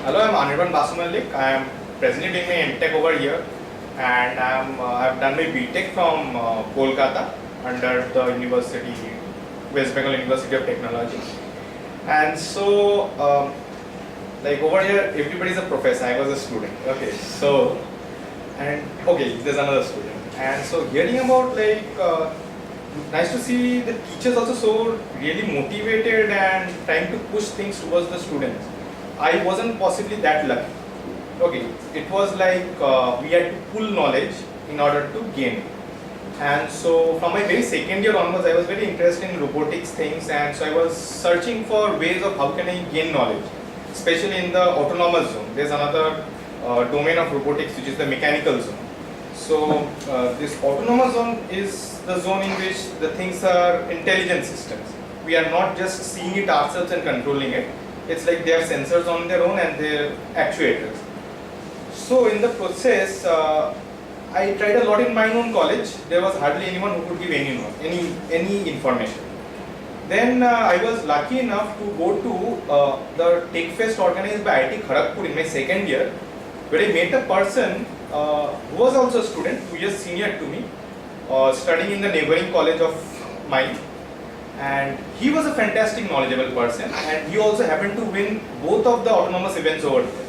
Hello, I'm Anirban Basumalik. I am presently doing my MTech over here, and I've done my BTech from Kolkata under the University, West Bengal University of Technology. And so, like over here, everybody is a professor. I was a student. Okay, so there's another student. And so, hearing about nice to see the teachers also so really motivated and trying to push things towards the students. I wasn't possibly that lucky. Okay, it was like we had to pull knowledge in order to gain it. And so from my very second year onwards, I was very interested in robotics things, and so I was searching for ways of how can I gain knowledge, especially in the autonomous zone. There's another domain of robotics which is the mechanical zone. So this autonomous zone is the zone in which the things are intelligent systems. We are not just seeing it ourselves and controlling it. It's like they have sensors on their own and they're actuators. So in the process, I tried a lot in my own college. There was hardly anyone who could give any information. Then I was lucky enough to go to the Tech Fest organized by IIT Kharagpur in my second year, where I met a person who was also a student, 2 years senior to me, studying in the neighboring college of mine. And he was a fantastic knowledgeable person, and he also happened to win both of the autonomous events over there.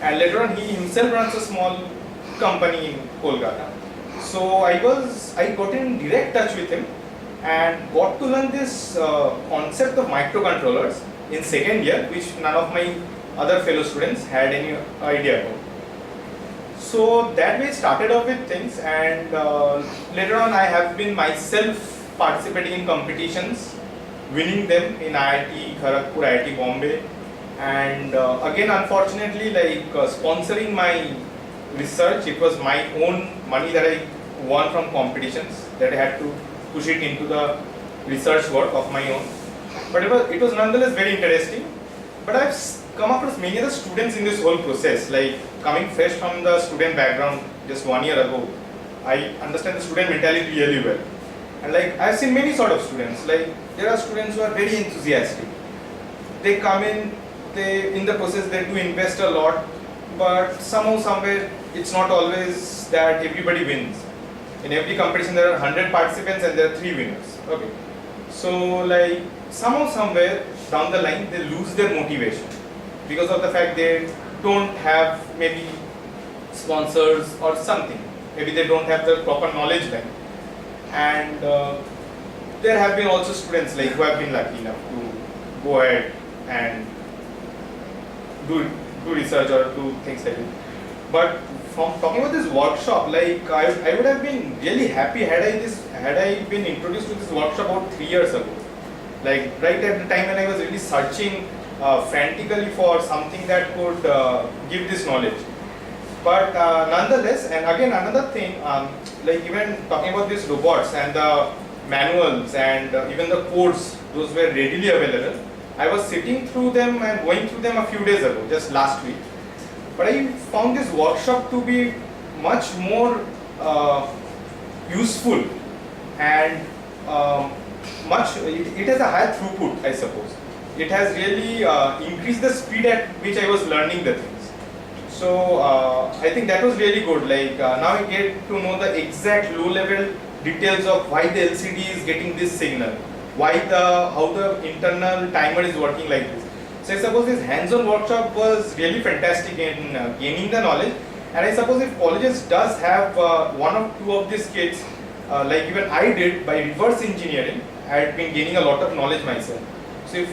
And later on, he himself runs a small company in Kolkata. So I got in direct touch with him and got to learn this concept of microcontrollers in second year, which none of my other fellow students had any idea about. So that way started off with things, and later on I have been myself participating in competitions, winning them in IIT Kharagpur, IIT Bombay, and again unfortunately sponsoring my research, it was my own money that I won from competitions that I had to push it into the research work of my own. But it was nonetheless very interesting. But I've come across many other students in this whole process, like coming fresh from the student background just 1 year ago. I understand the student mentality really well. And I've seen many sort of students, there are students who are very enthusiastic. They come in the process they do invest a lot, but somehow somewhere it's not always that everybody wins. In every competition there are 100 participants and there are 3 winners. Okay. So somehow somewhere down the line they lose their motivation because of the fact they don't have maybe sponsors or something. Maybe they don't have the proper knowledge then. And there have been also students who have been lucky enough to go ahead and do research or do things like that. But from talking about this workshop, I would have been really happy had I been introduced to this workshop about 3 years ago. Right at the time when I was really searching frantically for something that could give this knowledge. But nonetheless, and again another thing, even talking about these robots and the manuals and even the codes, those were readily available. I was sitting through them and going through them a few days ago, just last week. But I found this workshop to be much more useful and it has a higher throughput, I suppose. It has really increased the speed at which I was learning the things. So I think that was really good. Now I get to know the exact low-level details of why the LCD is getting this signal, how the internal timer is working like this. So I suppose this hands-on workshop was really fantastic in gaining the knowledge. And I suppose if colleges does have 1 or 2 of these kits, like even I did by reverse engineering, I had been gaining a lot of knowledge myself. So if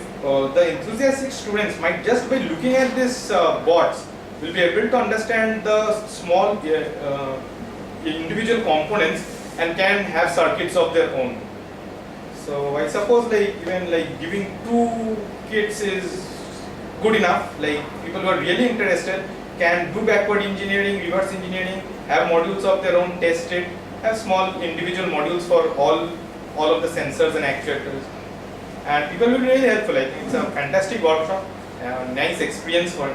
the enthusiastic students might just by looking at these bots will be able to understand the small individual components and can have circuits of their own. So I suppose even giving 2 kits is good enough. People who are really interested can do backward engineering, reverse engineering, have modules of their own, test it, have small individual modules for all of the sensors and actuators. And people will be really helpful. I think it's a fantastic workshop, nice experience for